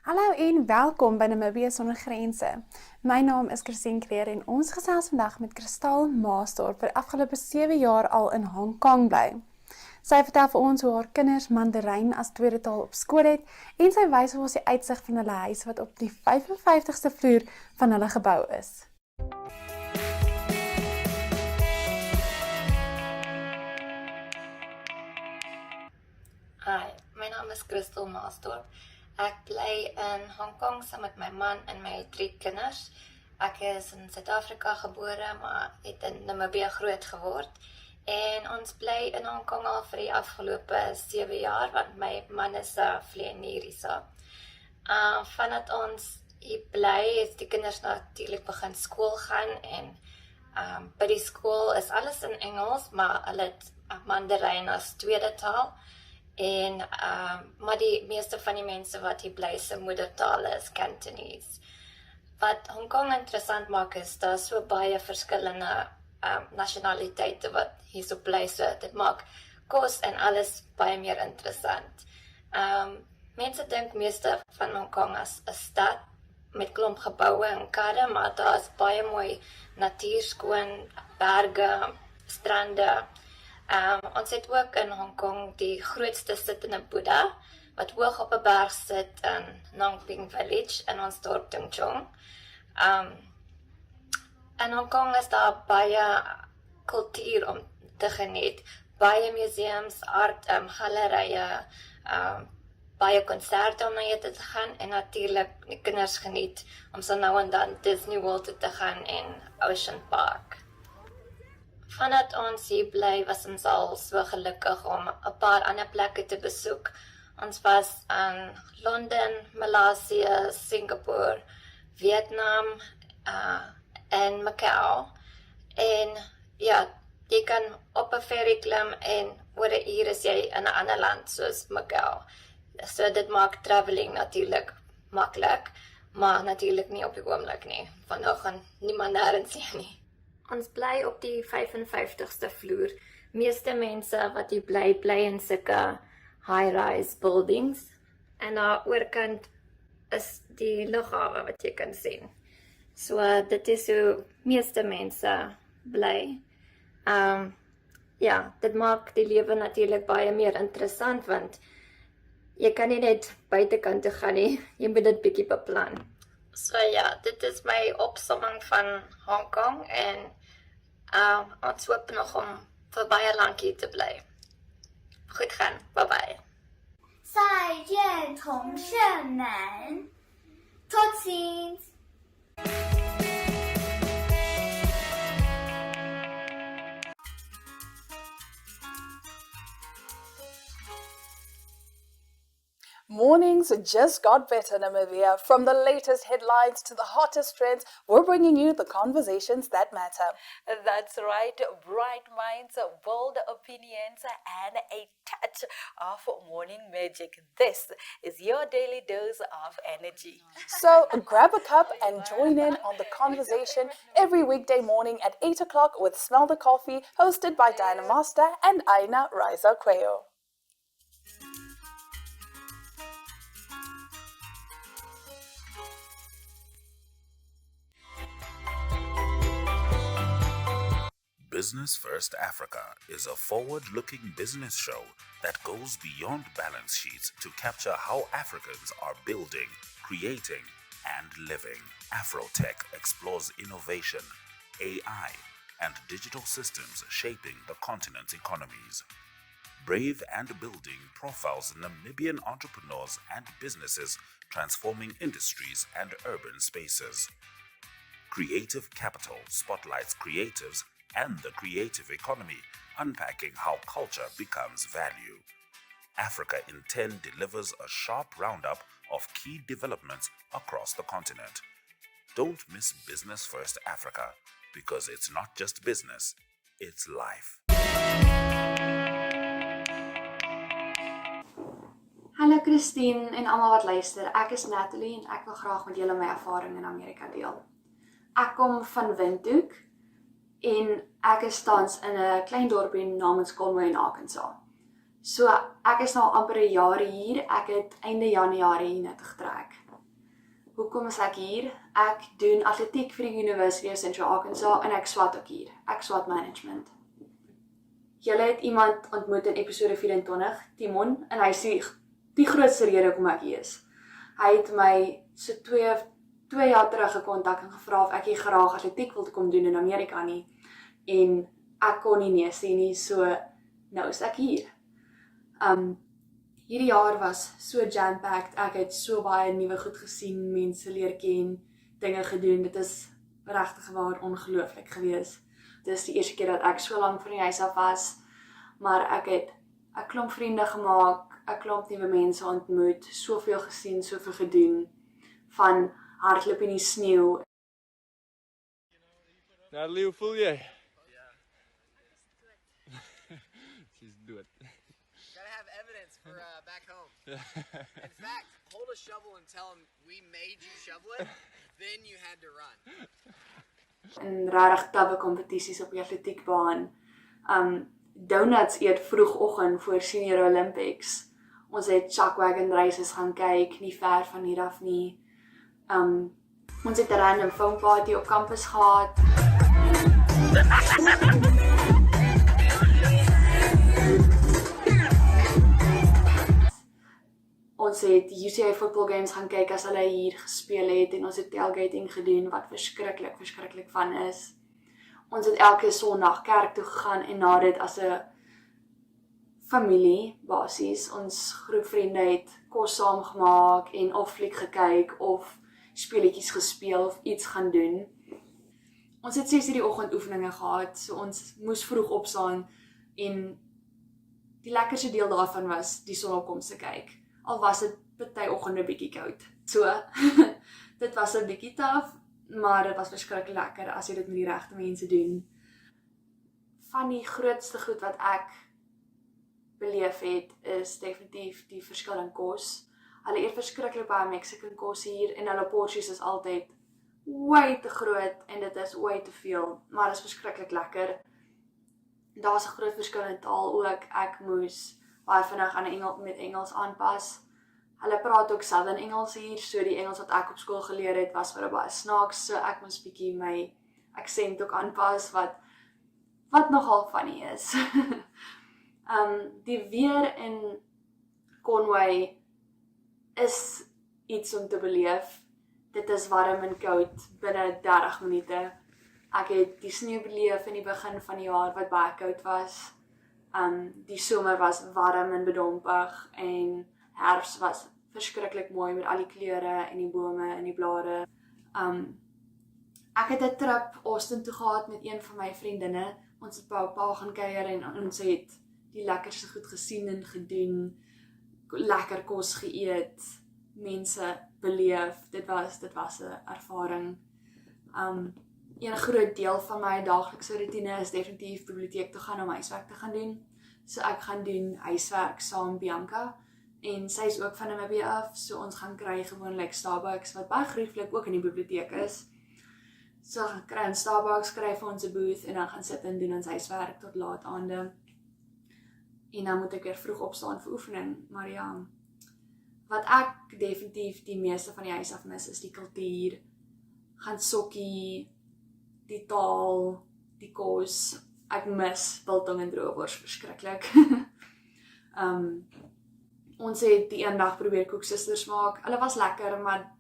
Hallo en welkom by Namibië sonder grense. My naam is Christine Kreer en ons gesels vandag met Kristal Maasdorp wat afgelope 7 jaar al in Hong Kong bly. Sy vertel vir ons hoe haar kinders Mandarijn as tweede taal op skool het en sy wys vir ons die uitsig van hulle huis wat op die 55ste vloer van hulle gebou is. Hi, my naam is Kristal Maasdorp. Ek bly in Hong Kong saam met my man en my 3 kinders. Ek is in Suid-Afrika gebore, maar het in Namibië groot geword. En ons bly in Hong Kong al vir die afgelope 7 jaar, want my man is 'n vleienier hierso. Vandat ons hier bly, is die kinders natuurlik begin skool gaan en by die skool is alles in Engels, maar hulle het Mandarijn as tweede taal. Maar die meeste van die mense wat hier bly se moedertaal is Cantonese. Wat Hong Kong interessant maak is, daar so baie verskillende nationaliteite wat hier so bly, so dit maak kos en alles baie meer interessant. Mense dink meeste van Hong Kong as 'n stad met klomp geboue en karre, maar daar is baie mooi natuur, skoon, berge, strande. Ons het ook in Hong Kong die grootste sittende Boeddha, wat hoog op 'n berg sit in Nongping Village in ons dorp Tung Chung. In Hong Kong is daar baie kultuur om te geniet. Baie museums, art, galerye, baie konserte om na te gaan en natuurlik die kinders geniet om so nou en dan Disney World toe te gaan en Ocean Park. Vandat ons hier bly, was ons al so gelukkig om 'n paar ander plekke te besoek. Ons was in Londen, Maleisië, Singapore, Vietnam en Macau. En ja, jy kan op 'n ferry klim en oor 'n uur is jy in 'n ander land soos Macau. So dit maak traveling natuurlik maklik, maar natuurlik nie op die oomblik nie. Vandag gaan niemand nêrens heen nie. Ons bly op die 55ste vloer. Meeste mense wat hier bly in sulke high-rise buildings. En daar oorkant is die lughawe wat jy kan sien. So dit is hoe meeste mense bly. Ja, dit maak die lewe natuurlik baie meer interessant, want jy kan nie net buitekant toe gaan nie, jy moet dit bietjie beplan. So ja, dit is my opsomming van Hong Kong en ons hoop nog om vir baie lank hier te bly. Goed gaan, bye bye. 再见同圣男 tot ziens. Mornings just got better, Namibia. From the latest headlines to the hottest trends, we're bringing you the conversations that matter. That's right. Bright minds, bold opinions, and a touch of morning magic. This is your daily dose of energy. So grab a cup and join in on the conversation every weekday morning at 8 o'clock with Smell the Coffee, hosted by Diana Master and Aina Raisa Quayo. Business First Africa is a forward-looking business show that goes beyond balance sheets to capture how Africans are building, creating, and living. Afrotech explores innovation, AI, and digital systems shaping the continent's economies. Brave and Building profiles Namibian entrepreneurs and businesses transforming industries and urban spaces. Creative Capital spotlights creatives and the creative economy, unpacking how culture becomes value. Africa in 10 delivers a sharp roundup of key developments across the continent. Don't miss Business First Africa, because it's not just business, it's life. Hallo Christine en almal wat luister. Ek is Natalie en ek wil graag met julle my ervaring in Amerika deel. Ek kom van Windhoek en ek is tans in 'n klein dorpie namens Conway in Arkansas. So ek is nou amper 'n jaar hier. Ek het einde Januarie hier net getrek. Hoekom is ek hier? Ek doen atletiek vir die University of Central Arkansas en ek swat ook hier. Ek swat management. Julle het iemand ontmoet in episode 24, Timon, en hy sê die grootste rede hoekom ek hier is. Hy het my so 2 jaar terug gekontak en gevra of ek hier graag atletiek wil kom doen in Amerika nie. En ek kon nie nee sê nie, so nou is ek hier. Hierdie jaar was so jam-packed, ek het so baie nuwe goed gesien, mense leer ken, dinge gedoen, dit is regtig waar ongelooflik gewees. Dit is die eerste keer dat ek so lank van die huis af was, maar ek het 'n klomp vriende gemaak, 'n klomp nuwe mense ontmoet, soveel gesien, soveel gedoen, van hardloop in die sneeu. Natalie, hoe voel jy? She's dood. Gotta have evidence for back home. In fact, hold a shovel and tell them we made you shovel it, then you had to run. In regtig tawe kompetisies op die atletiekbaan. Donuts eet vroegoggend voor Senior Olympics. Ons het chuckwagon races gaan kyk, nie ver van hier af nie. Ons het 'n random film party op campus gehad. Ons het die UCI football games gaan kyk as hulle hier gespeel het en ons het tailgating gedoen wat verskriklik van is. Ons het elke Sondag kerk toe gegaan en na dit as 'n familie basies, ons groep vriende het kos saam gemaak en of fliek gekyk of speletjies gespeel of iets gaan doen. Ons het 6:00 die oggend oefeninge gehad, so ons moes vroeg opstaan en die lekkerste deel daarvan was die sonopkomste kyk. Al was dit party oggende bietjie koud. So, dit was 'n bietjie taaf, maar dit was verskriklik lekker as jy dit met die regte mense doen. Van die grootste goed wat ek beleef het, is definitief die verskil in kos. Hulle eet verskriklik baie Mexican kos hier en hulle porsies is altyd way te groot en dit is way te veel, maar dit is verskriklik lekker. Daar's 'n groot verskil in taal ook. Ek moes baie vinnig aan met Engels aanpas. Hulle praat ook Southern Engels hier, so die Engels wat ek op skool geleer het, was vir baie snaaks, so ek moes bietjie my aksent ook aanpas, wat nogal funny is. Die weer in Conway is iets om te beleef. Dit is warm en koud binne 30 minute. Ek het die sneeu beleef in die begin van die jaar wat baie koud was. Die somer was warm en bedompig en herfs was verskriklik mooi met al die kleure en die bome en die blare. Ek het 'n trip Austin toe gehad met een van my vriendinne. Ons het pa gaan kuier en ons het die lekkerste goed gesien en gedoen, lekker kos geëet, mense beleef. Dit was 'n ervaring. Een groot deel van my daaglikse routine is definitief biblioteek toe gaan om huiswerk te gaan doen. So ek gaan doen huiswerk saam met Bianca en sy is ook van Namibië af, so ons gaan kry gewoonlik Starbucks wat baie gerieflik ook in die biblioteek is. So gaan kry in Starbucks, kry vir ons 'n booth en dan gaan sit en doen ons huiswerk tot laat aande. En dan moet ek weer vroeg opstaan vir oefening, maar ja, wat ek definitief die meeste van die huis af mis is die kultuur, gaan sokkie, die taal, die kos. Ek mis biltong en droewors verskriklik. Ons het die een dag probeer koeksisters maak. Hulle was lekker, maar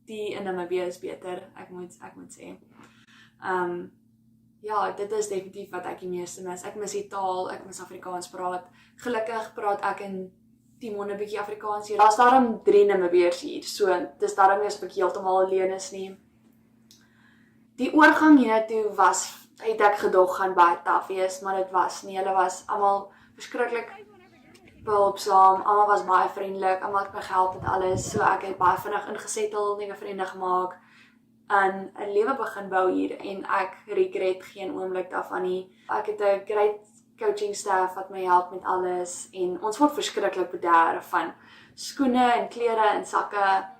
die in Namibië is beter, ek moet sê. Ja, dit is definitief wat ek die meeste mis. Ek mis die taal, ek mis Afrikaans praat. Gelukkig praat ek in Timon 'n bietjie Afrikaans hier. Daar's daarom 3 Namibiërs hier, so dis daarom nie asof ek heeltemal alleen is nie. Die oorgang hiernatoe het ek gedog gaan baie taaf wees, maar dit was nie. Hulle was almal verskriklik behulpsaam, almal was baie vriendelik, almal het my gehelp met alles, so ek het baie vinnig ingesettel, nuwe vriende gemaak, en 'n lewe begin bou hier, en ek regret geen oomblik daarvan nie. Ek het 'n great coaching staff wat my help met alles, en ons word verskriklik bederf van skoene en klere en sakke.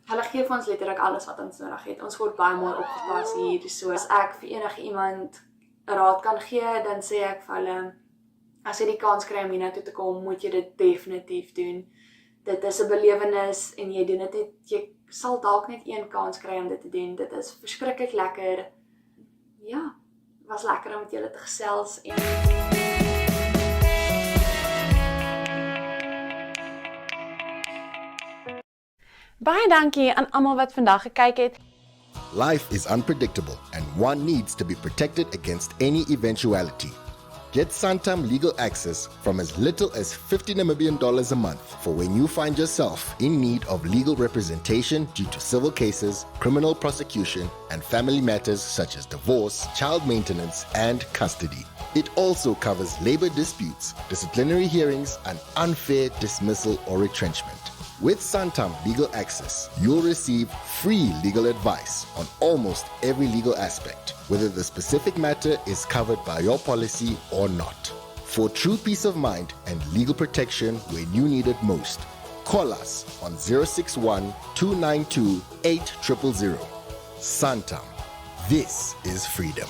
Hulle gee vir ons letterlik alles wat ons nodig het. Ons word baie mooi opgepas hier, so as ek vir enige iemand 'n raad kan gee, dan sê ek vir hulle, as jy die kans kry om hiernatoe te kom, moet jy dit definitief doen. dit is 'n belewenis en jy doen dit net, jy sal dalk net een kans kry om dit te doen. Dit is verskriklik lekker. Ja, was lekker om met julle te gesels en Baie dankie aan almal wat vandag gekyk het. Life is unpredictable and one needs to be protected against any eventuality. Get Santam legal access from as little as $50 Namibian a month for when you find yourself in need of legal representation due to civil cases, criminal prosecution, and family matters such as divorce, child maintenance, and custody. It also covers labor disputes, disciplinary hearings, and unfair dismissal or retrenchment. With Santam Legal Access, you'll receive free legal advice on almost every legal aspect, whether the specific matter is covered by your policy or not. For true peace of mind and legal protection when you need it most, call us on 061 292 8000. Santam. This is freedom.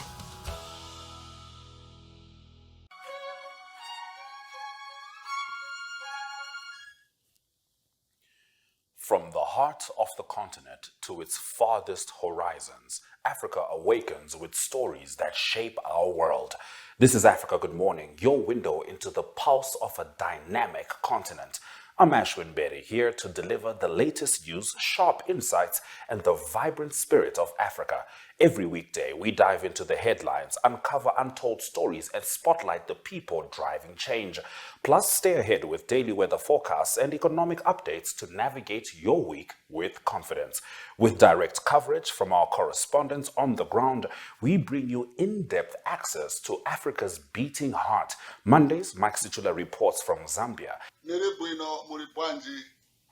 From the heart of the continent to its farthest horizons, Africa awakens with stories that shape our world. This is Africa Good Morning, your window into the pulse of a dynamic continent. I'm Ashwin Berry, here to deliver the latest news, sharp insights, and the vibrant spirit of Africa. Every weekday, we dive into the headlines, uncover untold stories, and spotlight the people driving change. Plus, stay ahead with daily weather forecasts and economic updates to navigate your week with confidence. With direct coverage from our correspondents on the ground, we bring you in-depth access to Africa's beating heart. Mondays, Mike Situla reports from Zambia.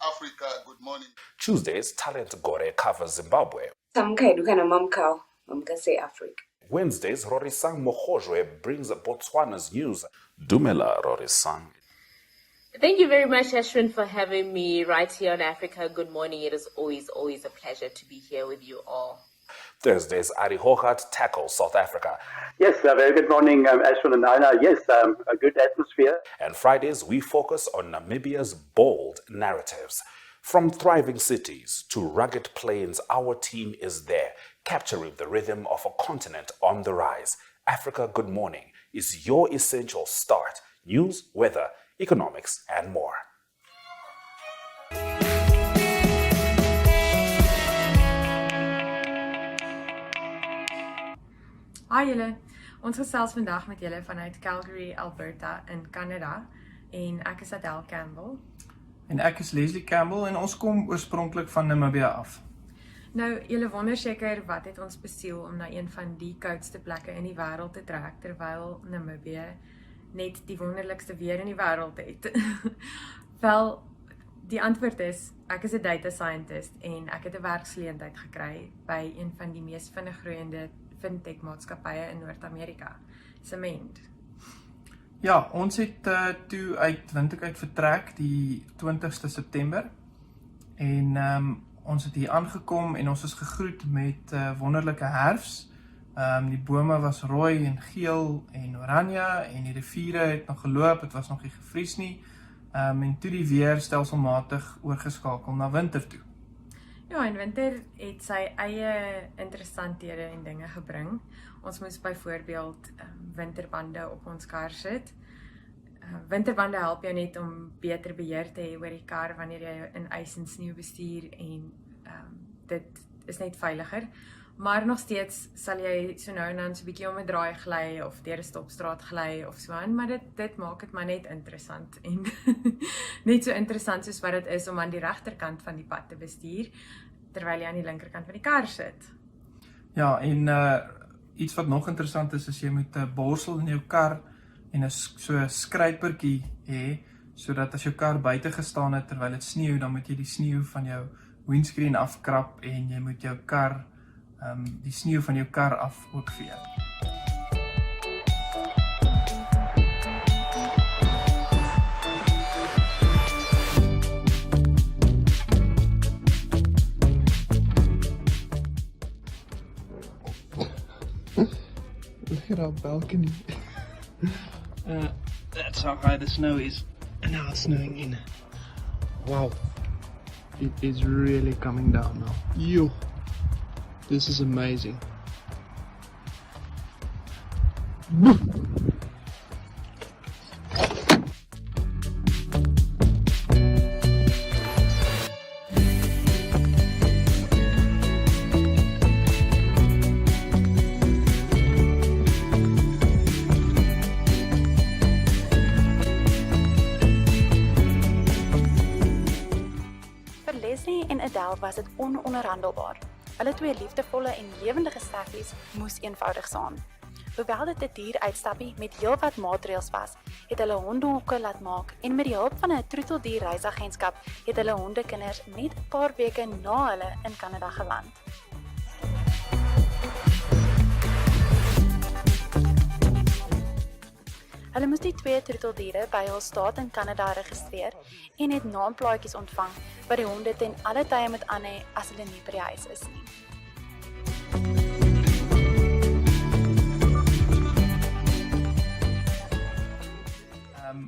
Africa Good Morning. Tuesdays, Talent Gore covers Zimbabwe. Wednesdays, Rorisang Mokojwe brings Botswana's news. Dumela, Rorisang. Thank you very much, Ashwin, for having me right here on Africa Good Morning. It is always a pleasure to be here with you all. Thursdays, Ari Hogarth tackles South Africa. Yes, very good morning, Ashwin and Aina. Yes, a good atmosphere. And Fridays, we focus on Namibia's bold narratives. From thriving cities to rugged plains, our team is there, capturing the rhythm of a continent on the rise. Africa Good Morning is your essential start. News, weather, economics, and more. Hi julle, ons gesels vandag met julle vanuit Calgary, Alberta in Canada en ek is Adele Campbell. En ek is Leslie Campbell en ons kom oorspronklik van Namibia af. Nou, julle wonder seker wat het ons besiel om na een van die koudste plekke in die wêreld te trek terwyl Namibië net die wonderlikste weer in die wêreld het. Wel, die antwoord is, ek is 'n data scientist en ek het 'n werksgeleentheid gekry by een van die mees vinnig groeiende fintech maatskappye in Noord-Amerika, Cement. Ja, ons het toe uit Windhoek uit vertrek die 20ste September en ons het hier aangekom en ons is gegroet met wonderlike herfs. Die bome was rooi en geel en oranje en die riviere het nog geloop, het was nog nie gevries nie. En toe die weer stelselmatig oorgeskakel na winter toe. Ja, en winter het sy eie interessanthede en dinge gebring. Ons moes byvoorbeeld winterbande op ons kar sit. Winterbande help jou net om beter beheer te hê oor die kar wanneer jy in ys en sneeu bestuur en dit is net veiliger. Maar nog steeds sal jy so nou en dan so 'n bietjie om 'n draai gly of deur 'n stopstraat gly of so aan, maar dit maak dit maar net interessant en net so interessant soos wat dit is om aan die regterkant van die pad te bestuur terwyl jy aan die linkerkant van die kar sit. Ja, en iets wat nog interessant is jy moet 'n borsel in jou kar en so 'n skrypertjie hê sodat as jou kar buite gestaan het terwyl dit sneeu, dan moet jy die sneeu van jou windscreen afkrap en jy moet jou kar die sneeu van jou kar af ook vee. Look at our balcony. That's how high the snow is. And now it's snowing in. Wow. It is really coming down now. Yo. This is amazing. Vir Leslie en Adele was dit ononderhandelbaar. Hulle twee liefdevolle en lewendige staffies moes eenvoudig saam. Hoewel dit 'n duur uitstappie met heelwat maatreëls was, het hulle hondehokke laat maak en met die hulp van 'n troeteldier reisagentskap het hulle hondekinders net 'n paar weke na hulle in Kanada geland. Hulle moes die twee troeteldiere by hul staat in Kanada registreer en het naamplaatjies ontvang wat die honde ten alle tye moet aanhê as hulle nie by die huis is nie.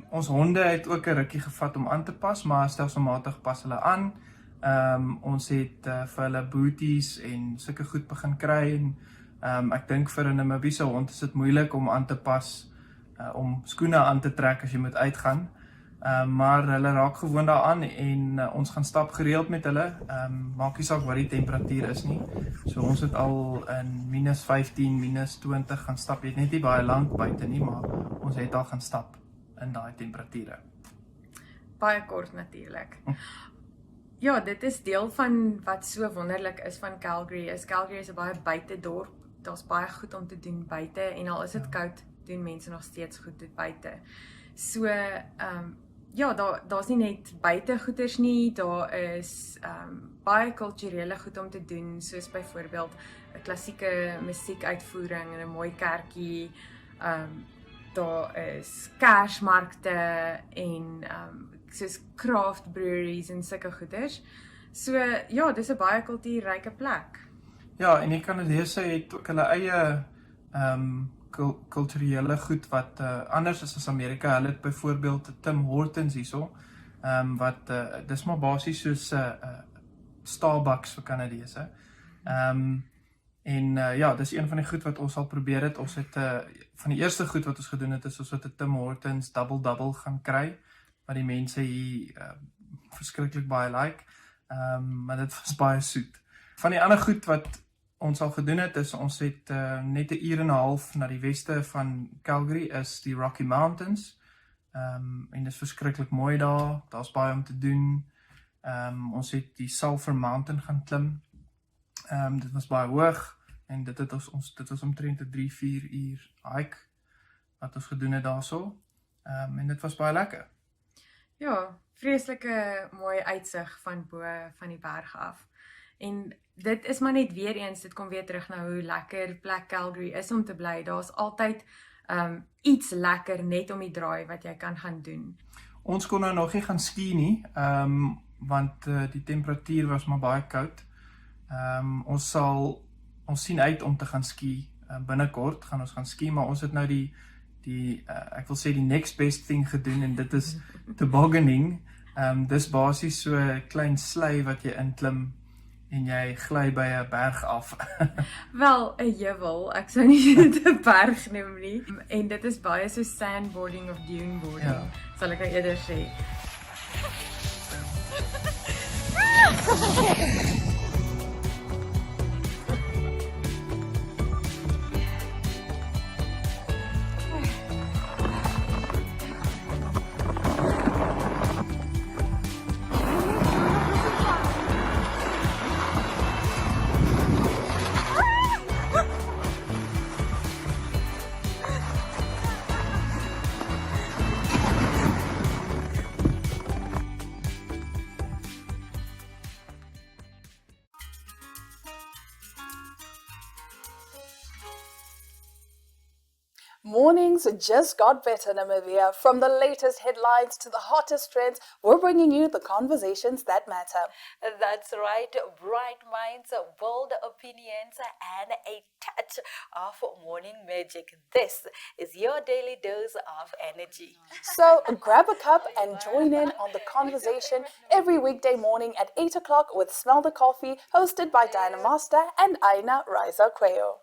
Ons honde het ook 'n rukkie gevat om aan te pas, maar stelselmatig pas hulle aan. Ons het vir hulle booties en sulke goed begin kry en ek dink vir 'n Namibiese hond is dit moeilik om aan te pas, om skoene aan te trek as jy moet uitgaan. Maar hulle raak gewoond daaraan en ons gaan stap gereeld met hulle. Maak nie saak wat die temperatuur is nie. So ons het al in -15, -20 gaan stap. Jy het net nie baie lank buite nie, maar ons het al gaan stap in daai temperature. Baie kort natuurlik. Ja, dit is deel van wat so wonderlik is van Calgary. Calgary is 'n baie buitedorp. Daar's baie goed om te doen buite en al is dit koud, doen mense nog steeds goed dit buite. So ja, daar's nie net buite goeders nie, daar is baie kulturele goed om te doen, soos byvoorbeeld 'n klassieke musiekuitvoering in 'n mooi kerkie. Daar is kersmarkte en soos craft breweries en sulke goeders. So ja, dis 'n baie kultuurryke plek. Ja, en die Kanadese het ook hulle eie kulturele goed wat anders is as Amerika. Hulle het byvoorbeeld Tim Hortons hierso, wat dis maar basies soos Starbucks vir Kanadese. En ja, dis een van die goed wat ons al probeer het. Ons het van die eerste goed wat ons gedoen het, is ons het 'n Tim Hortons double gaan kry, wat die mense hier verskriklik baie like. Maar dit was baie soet. Van die ander goed wat ons al gedoen het, is ons het net 'n uur en 'n half na die weste van Calgary is die Rocky Mountains. En dit is verskriklik mooi daar. Daar's baie om te doen. Ons het die Sulphur Mountain gaan klim. Dit was baie hoog en dit was omtrent 'n 3-4 uur hike wat ons gedoen het daarso. En dit was baie lekker. Ja, vreeslike mooi uitsig van bo van die berg af. En dit is maar net weer eens, dit kom weer terug na hoe lekker plek Calgary is om te bly. Daar's altyd iets lekker net om die draai wat jy kan gaan doen. Ons kon nou nog nie gaan ski nie, want die temperatuur was maar baie koud. Ons sien uit om te gaan ski. Binnekort gaan ons gaan ski, maar ons het nou ek wil sê die next best thing gedoen en dit is tobogganing. Dis basies so 'n klein slei wat jy inklim en jy gly by 'n berg af. Wel, 'n heuwel, ek sou nie dit 'n berg noem nie. En dit is baie so sandboarding of duneboarding, Ja. sal ek eerder sê. Mornings just got better, Namibia. From the latest headlines to the hottest trends, we're bringing you the conversations that matter. That's right. Bright minds, bold opinions, and a touch of morning magic. This is your daily dose of energy. So grab a cup and join in on the conversation every weekday morning at 8 o'clock with Smell the Coffee, hosted by Diana Master and Aina Raisa Quayo.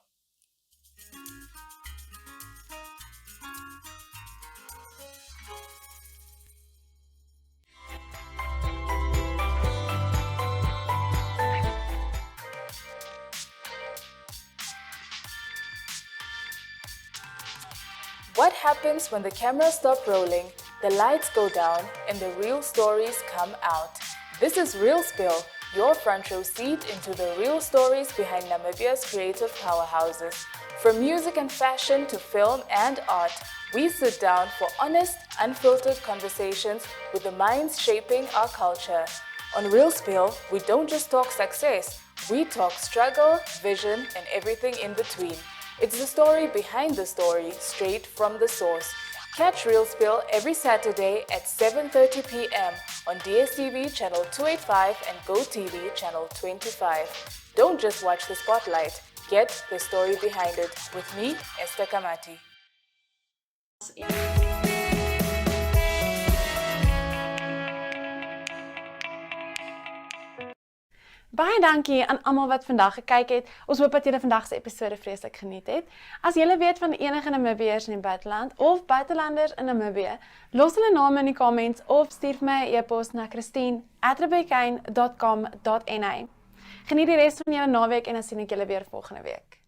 What happens when the cameras stop rolling, the lights go down, and the real stories come out? This is Real Spill, your front row seat into the real stories behind Namibia's creative powerhouses. From music and fashion to film and art, we sit down for honest, unfiltered conversations with the minds shaping our culture. On Real Spill, we don't just talk success, we talk struggle, vision, and everything in between. It's the story behind the story, straight from the source. Catch Real Spill every Saturday at 7:30 p.m. on DSTV channel 285 and GoTV channel 25. Don't just watch the spotlight, get the story behind it. With me, Esther Kamati. Baie dankie aan almal wat vandag gekyk het. Ons hoop dat julle vandag se episode vreeslik geniet het. As julle weet van enige Namibiërs in die buiteland of buitelanders in Namibië, los hulle name in die comments of stuur my 'n e-pos na christine@rebeccain.com.na. Geniet die res van julle naweek en dan sien ek julle weer volgende week.